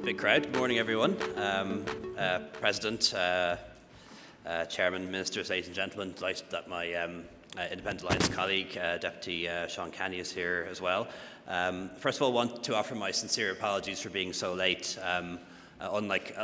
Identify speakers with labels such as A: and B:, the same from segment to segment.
A: big crowd. Good morning, everyone. President, Chairman, Ministers, ladies and gentlemen, delighted that my Independent Alliance colleague, Deputy Sean Canny, is here as well. First of all, I want to offer my sincere apologies for being so late. Unlike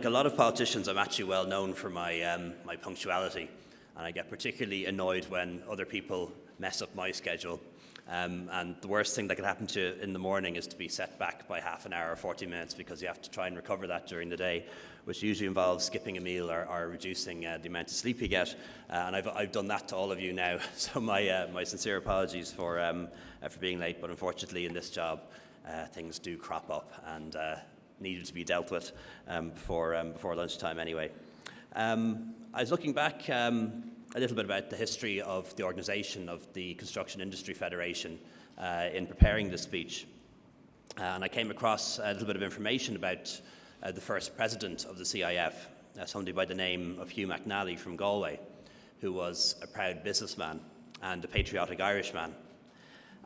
A: a lot of politicians, I'm actually well known for my punctuality, and I get particularly annoyed when other people mess up my schedule. And the worst thing that could happen to you in the morning is to be set back by half an hour or 40 minutes because you have to try and recover that during the day, which usually involves skipping a meal or reducing the amount of sleep you get. And I've done that to all of you now, so my sincere apologies for being late, but unfortunately in this job things do crop up and needed to be dealt with before lunchtime anyway. I was looking back a little bit about the history of the organisation of the Construction Industry Federation in preparing this speech. And I came across a little bit of information about the first president of the CIF, somebody by the name of Hugh McNally from Galway, who was a proud businessman and a patriotic Irishman.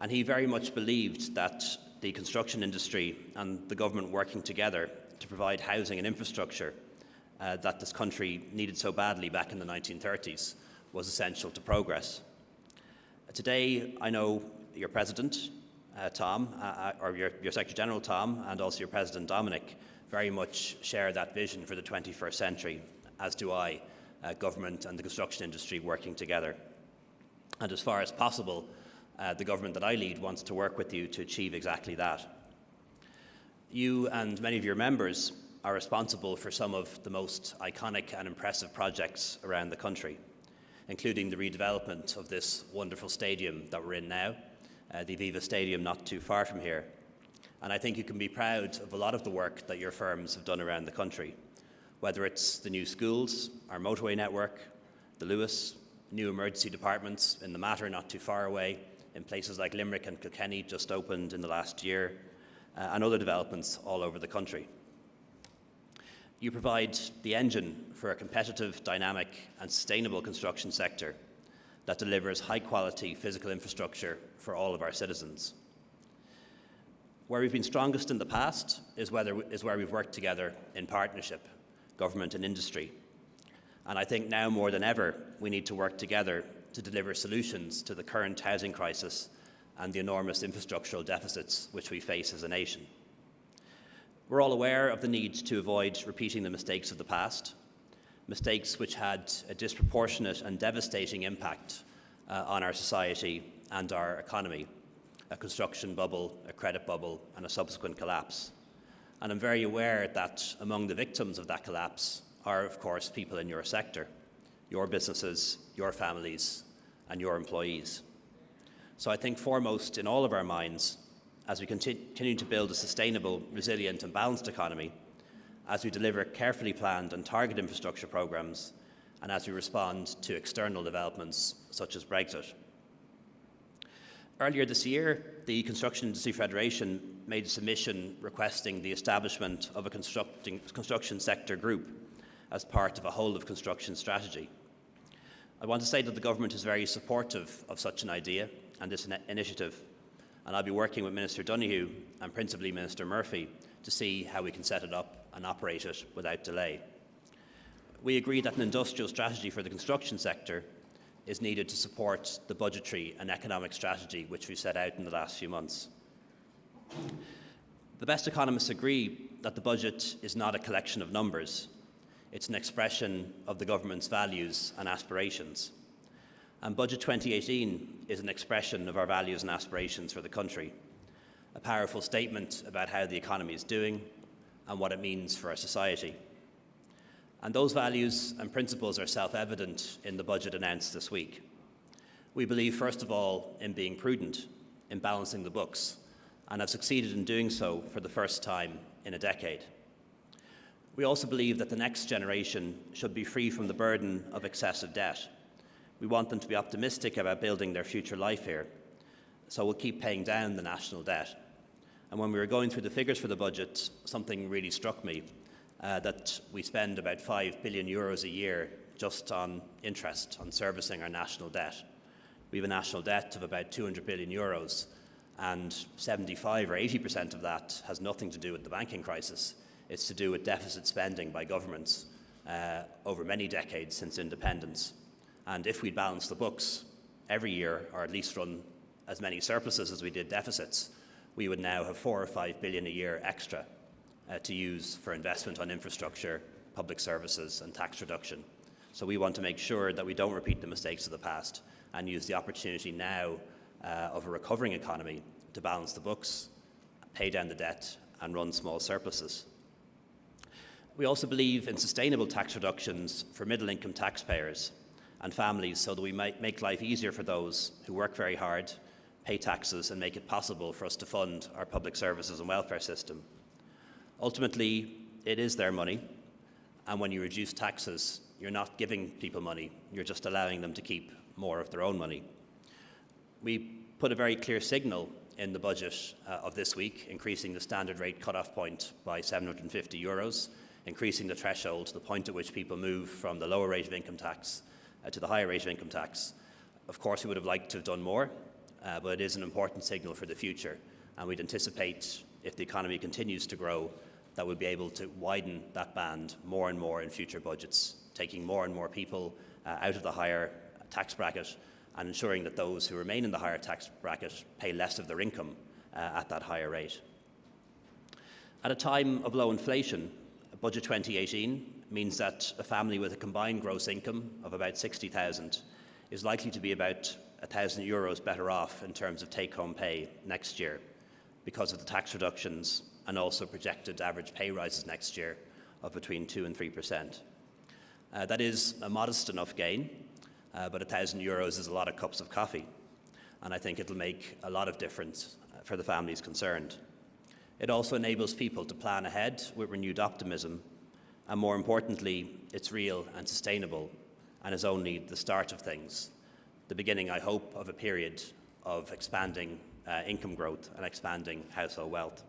A: And he very much believed that the construction industry and the government working together to provide housing and infrastructure that this country needed so badly back in the 1930s was essential to progress. Today, I know your President, Tom, or your Secretary General, Tom, and also your President, Dominic, very much share that vision for the 21st century, as do I, government and the construction industry working together. And as far as possible, the government that I lead wants to work with you to achieve exactly that. You and many of your members are responsible for some of the most iconic and impressive projects around the country, including the redevelopment of this wonderful stadium that we're in now, the Aviva Stadium not too far from here. And I think you can be proud of a lot of the work that your firms have done around the country, whether it's the new schools, our motorway network, the Lewis, new emergency departments in the Matter not too far away, in places like Limerick and Kilkenny just opened in the last year, and other developments all over the country. You provide the engine for a competitive, dynamic and sustainable construction sector that delivers high-quality physical infrastructure for all of our citizens. Where we've been strongest in the past is where we've worked together in partnership, government and industry. And I think now more than ever, we need to work together to deliver solutions to the current housing crisis and the enormous infrastructural deficits which we face as a nation. We're all aware of the need to avoid repeating the mistakes of the past, mistakes which had a disproportionate and devastating impact on our society and our economy, a construction bubble, a credit bubble, and a subsequent collapse. And I'm very aware that among the victims of that collapse are, of course, people in your sector, your businesses, your families, and your employees. So I think foremost in all of our minds, as we continue to build a sustainable, resilient and balanced economy, as we deliver carefully planned and targeted infrastructure programmes, and as we respond to external developments such as Brexit. Earlier this year, the Construction Industry Federation made a submission requesting the establishment of a construction sector group as part of a whole-of-construction strategy. I want to say that the government is very supportive of such an idea and this initiative, and I'll be working with Minister Donoghue and principally Minister Murphy to see how we can set it up and operate it without delay. We agree that an industrial strategy for the construction sector is needed to support the budgetary and economic strategy which we set out in the last few months. The best economists agree that the budget is not a collection of numbers. It's an expression of the government's values and aspirations. And Budget 2018 is an expression of our values and aspirations for the country, a powerful statement about how the economy is doing and what it means for our society. And those values and principles are self-evident in the budget announced this week. We believe, first of all, in being prudent, in balancing the books, and have succeeded in doing so for the first time in a decade. We also believe that the next generation should be free from the burden of excessive debt. We want them to be optimistic about building their future life here, so we'll keep paying down the national debt. And when we were going through the figures for the budget, something really struck me, that we spend about €5 billion a year just on interest, on servicing our national debt. We have a national debt of about €200 billion, and 75 or 80% of that has nothing to do with the banking crisis. It's to do with deficit spending by governments over many decades since independence. And if we balance the books every year, or at least run as many surpluses as we did deficits, we would now have 4 or 5 billion a year extra to use for investment on infrastructure, public services and tax reduction. So we want to make sure that we don't repeat the mistakes of the past and use the opportunity now of a recovering economy to balance the books, pay down the debt and run small surpluses. We also believe in sustainable tax reductions for middle-income taxpayers and families so that we might make life easier for those who work very hard, pay taxes and make it possible for us to fund our public services and welfare system. Ultimately, it is their money, and when you reduce taxes, you're not giving people money, you're just allowing them to keep more of their own money. We put a very clear signal in the budget of this week, increasing the standard rate cut-off point by €750, increasing the threshold, the point at which people move from the lower rate of income tax to the higher rate of income tax. Of course, we would have liked to have done more, but it is an important signal for the future, and we'd anticipate, if the economy continues to grow, that we'll be able to widen that band more and more in future budgets, taking more and more people out of the higher tax bracket and ensuring that those who remain in the higher tax bracket pay less of their income at that higher rate. At a time of low inflation, Budget 2018 means that a family with a combined gross income of about 60,000 is likely to be about €1,000 better off in terms of take-home pay next year because of the tax reductions and also projected average pay rises next year of between 2 and 3%. That is a modest enough gain, but €1,000 is a lot of cups of coffee, and I think it'll make a lot of difference for the families concerned. It also enables people to plan ahead with renewed optimism, and more importantly, it's real and sustainable and is only the start of things, the beginning, I hope, of a period of expanding income growth and expanding household wealth.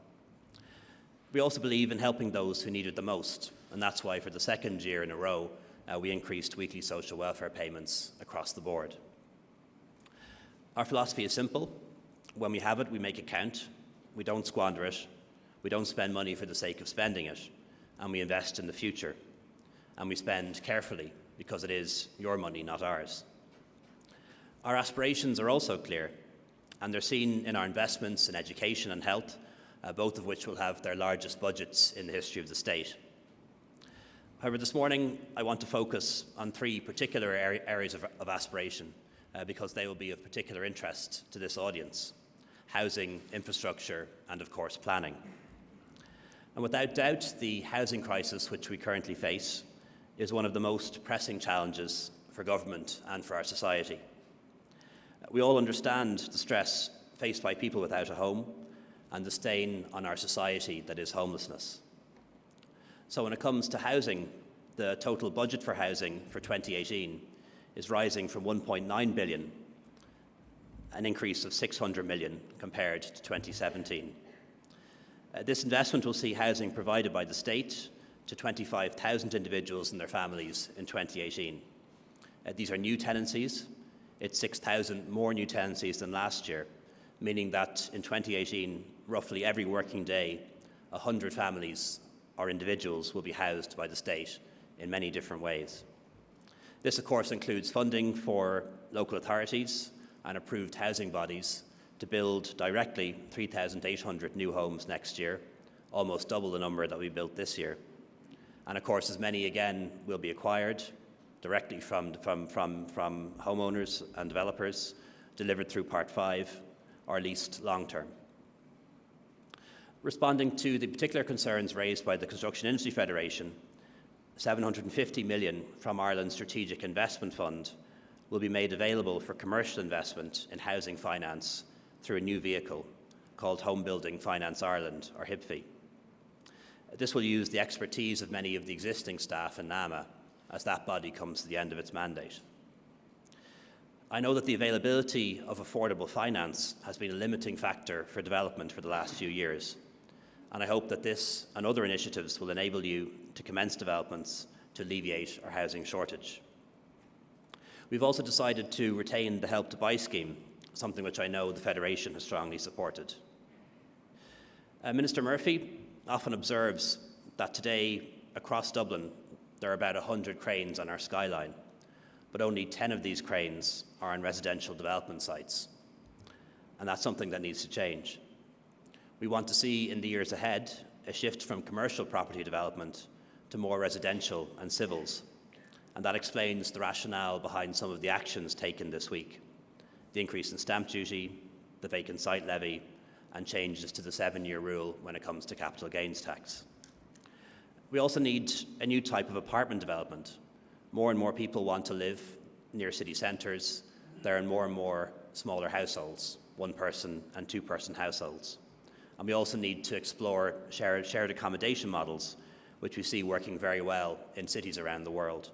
A: We also believe in helping those who need it the most, and that's why for the second year in a row we increased weekly social welfare payments across the board. Our philosophy is simple. When we have it, we make it count. We don't squander it. We don't spend money for the sake of spending it, and we invest in the future. And we spend carefully because it is your money, not ours. Our aspirations are also clear, and they're seen in our investments in education and health, both of which will have their largest budgets in the history of the state. However, this morning I want to focus on 3 particular areas of aspiration because they will be of particular interest to this audience: housing, infrastructure and, of course, planning. And without doubt, the housing crisis which we currently face is one of the most pressing challenges for government and for our society. We all understand the stress faced by people without a home and the stain on our society that is homelessness. So when it comes to housing, the total budget for housing for 2018 is rising from 1.9 billion, an increase of 600 million compared to 2017. This investment will see housing provided by the state to 25,000 individuals and their families in 2018. These are new tenancies. It's 6,000 more new tenancies than last year, meaning that in 2018, roughly every working day, 100 families or individuals will be housed by the state in many different ways. This, of course, includes funding for local authorities and approved housing bodies to build directly 3,800 new homes next year, almost double the number that we built this year. And of course, as many again will be acquired directly from homeowners and developers, delivered through Part 5 or leased long-term. Responding to the particular concerns raised by the Construction Industry Federation, 750 million from Ireland's Strategic Investment Fund will be made available for commercial investment in housing finance through a new vehicle called Home Building Finance Ireland, or HIBFI. This will use the expertise of many of the existing staff in NAMA as that body comes to the end of its mandate. I know that the availability of affordable finance has been a limiting factor for development for the last few years, and I hope that this and other initiatives will enable you to commence developments to alleviate our housing shortage. We've also decided to retain the Help to Buy scheme, something which I know the Federation has strongly supported. Minister Murphy often observes that today, across Dublin, there are about 100 cranes on our skyline, but only 10 of these cranes are on residential development sites. And that's something that needs to change. We want to see in the years ahead a shift from commercial property development to more residential and civils. And that explains the rationale behind some of the actions taken this week. The increase in stamp duty, the vacant site levy, and changes to the 7-year rule when it comes to capital gains tax. We also need a new type of apartment development. More and more people want to live near city centres. There are more and more smaller households, one-person and two-person households. And we also need to explore shared accommodation models, which we see working very well in cities around the world.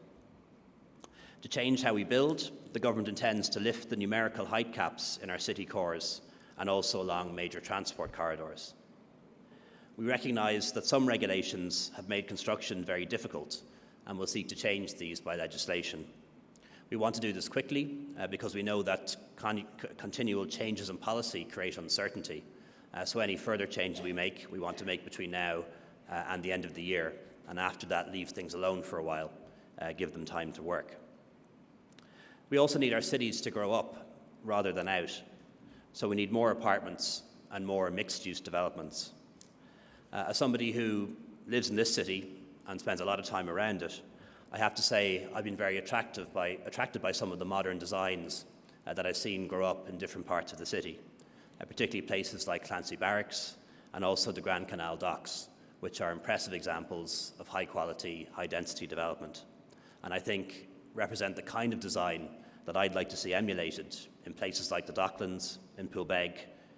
A: To change how we build, the government intends to lift the numerical height caps in our city cores and also along major transport corridors. We recognise that some regulations have made construction very difficult and will seek to change these by legislation. We want to do this quickly because we know that continual changes in policy create uncertainty. So any further changes we want to make between now and the end of the year, and after that leave things alone for a while, give them time to work. We also need our cities to grow up rather than out, so we need more apartments and more mixed-use developments. As somebody who lives in this city and spends a lot of time around it, I have to say I've been very attracted by some of the modern designs that I've seen grow up in different parts of the city, particularly places like Clancy Barracks and also the Grand Canal docks, which are impressive examples of high-quality, high-density development, and I think represent the kind of design that I'd like to see emulated in places like the Docklands, in Poolbeg,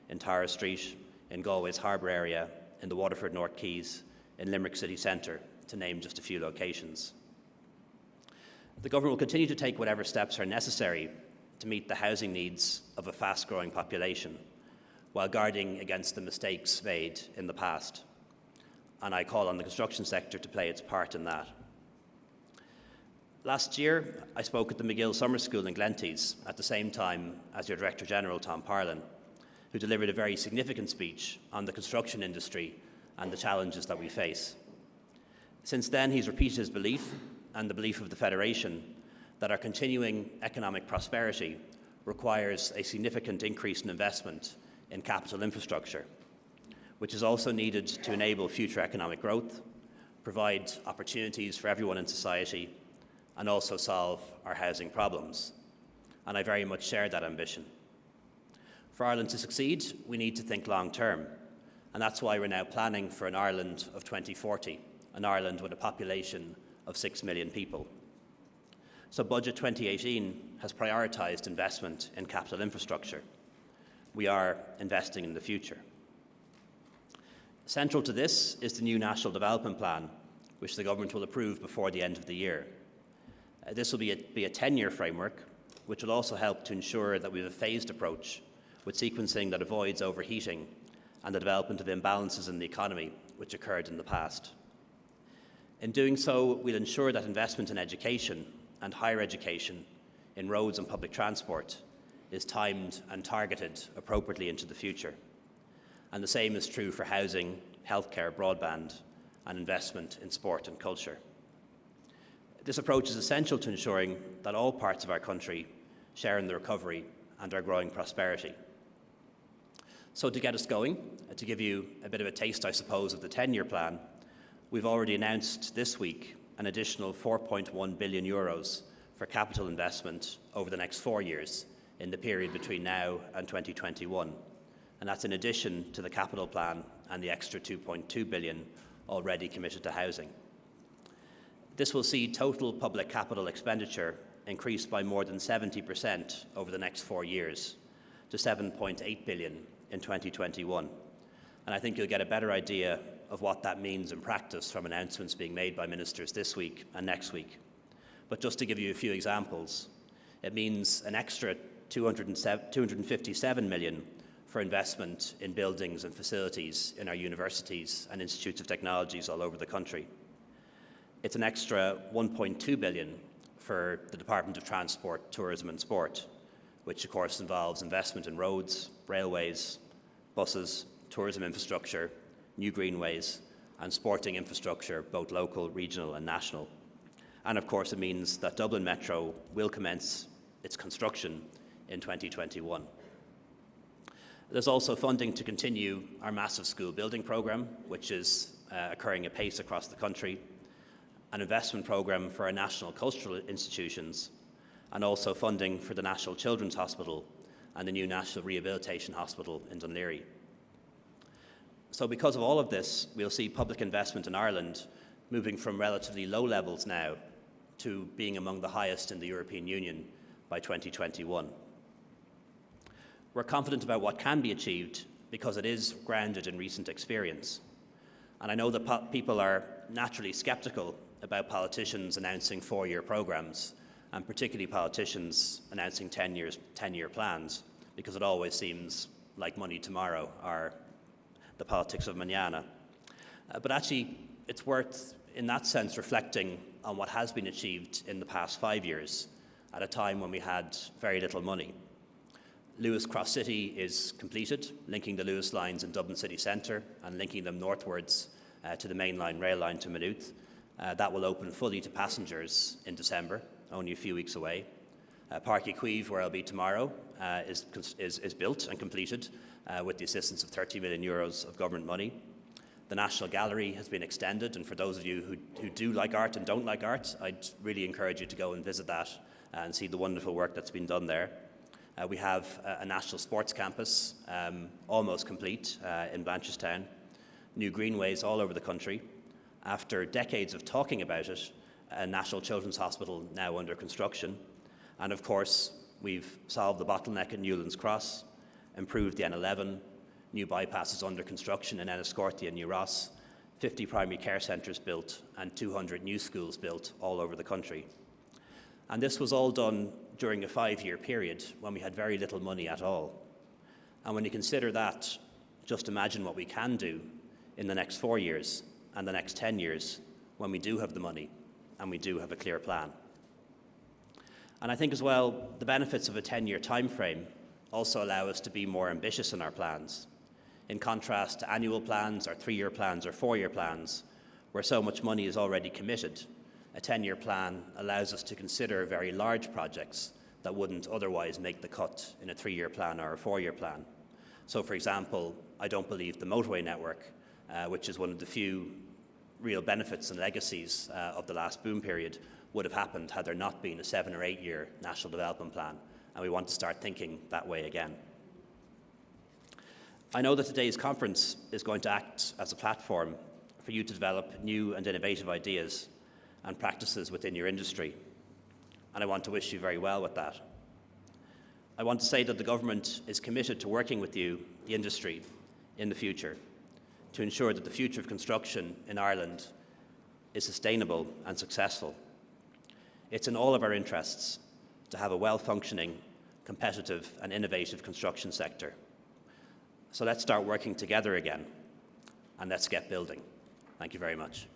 A: in Tara Street, in Galway's Harbour area, in the Waterford North Quays, in Limerick City Centre, to name just a few locations. The government will continue to take whatever steps are necessary to meet the housing needs of a fast-growing population, while guarding against the mistakes made in the past. And I call on the construction sector to play its part in that. Last year, I spoke at the McGill Summer School in Glenties at the same time as your Director General, Tom Parlin, who delivered a very significant speech on the construction industry and the challenges that we face. Since then, he's repeated his belief, and the belief of the Federation, that our continuing economic prosperity requires a significant increase in investment in capital infrastructure, which is also needed to enable future economic growth, provide opportunities for everyone in society, and also solve our housing problems. And I very much share that ambition. For Ireland to succeed, we need to think long term, and that's why we're now planning for an Ireland of 2040, an Ireland with a population of 6 million people. So Budget 2018 has prioritised investment in capital infrastructure. We are investing in the future. Central to this is the new National Development Plan, which the government will approve before the end of the year. This will be a 10-year framework, which will also help to ensure that we have a phased approach with sequencing that avoids overheating and the development of imbalances in the economy, which occurred in the past. In doing so, we'll ensure that investment in education and higher education, in roads and public transport, is timed and targeted appropriately into the future. And the same is true for housing, healthcare, broadband, and investment in sport and culture. This approach is essential to ensuring that all parts of our country share in the recovery and our growing prosperity. So to get us going, to give you a bit of a taste, I suppose, of the 10-year plan, we've already announced this week an additional €4.1 billion for capital investment over the next 4 years in the period between now and 2021. And that's in addition to the capital plan and the extra €2.2 billion already committed to housing. This will see total public capital expenditure increase by more than 70% over the next 4 years to €7.8 billion in 2021. And I think you'll get a better idea of what that means in practice from announcements being made by ministers this week and next week. But just to give you a few examples, it means an extra €257 million for investment in buildings and facilities in our universities and institutes of technologies all over the country. It's an extra €1.2 billion for the Department of Transport, Tourism and Sport, which of course involves investment in roads, railways, buses, tourism infrastructure, new greenways, and sporting infrastructure, both local, regional and national. And of course it means that Dublin Metro will commence its construction in 2021. There's also funding to continue our massive school building programme, which is occurring at pace across the country, an investment programme for our national cultural institutions, and also funding for the National Children's Hospital and the new National Rehabilitation Hospital in Dún Laoghaire. So because of all of this, we'll see public investment in Ireland moving from relatively low levels now to being among the highest in the European Union by 2021. We're confident about what can be achieved because it is grounded in recent experience. And I know that people are naturally sceptical about politicians announcing 4-year programmes, and particularly politicians announcing 10-year plans, because it always seems like money tomorrow or the politics of mañana. But actually, it's worth, in that sense, reflecting on what has been achieved in the past 5 years, at a time when we had very little money. Lewis Cross City is completed, linking the Lewis lines in Dublin city centre and linking them northwards to the mainline rail line to Maynooth. That will open fully to passengers in December, only a few weeks away. Páirc Uí Chaoimh, where I'll be tomorrow, is built and completed with the assistance of €30 million of government money. The National Gallery has been extended, and for those of you who do like art and don't like art, I'd really encourage you to go and visit that and see the wonderful work that's been done there. We have a national sports campus, almost complete in Blanchardstown, new greenways all over the country. After decades of talking about it, a National Children's Hospital now under construction. And of course, we've solved the bottleneck at Newlands Cross, improved the N11, new bypasses under construction in Enniscorthy and New Ross, 50 primary care centres built, and 200 new schools built all over the country. And this was all done during a 5-year period when we had very little money at all. And when you consider that, just imagine what we can do in the next 4 years and the next 10 years when we do have the money and we do have a clear plan. And I think as well, the benefits of a 10-year time frame also allow us to be more ambitious in our plans. In contrast to annual plans or 3-year plans or 4-year plans, where so much money is already committed, a 10-year plan allows us to consider very large projects that wouldn't otherwise make the cut in a 3-year plan or a 4-year plan. So for example, I don't believe the motorway network, which is one of the few real benefits and legacies of the last boom period, would have happened had there not been a 7 or 8 year national development plan, and we want to start thinking that way again. I know that today's conference is going to act as a platform for you to develop new and innovative ideas and practices within your industry, and I want to wish you very well with that. I want to say that the government is committed to working with you, the industry, in the future to ensure that the future of construction in Ireland is sustainable and successful. It's in all of our interests to have a well-functioning, competitive and innovative construction sector. So let's start working together again, and let's get building. Thank you very much.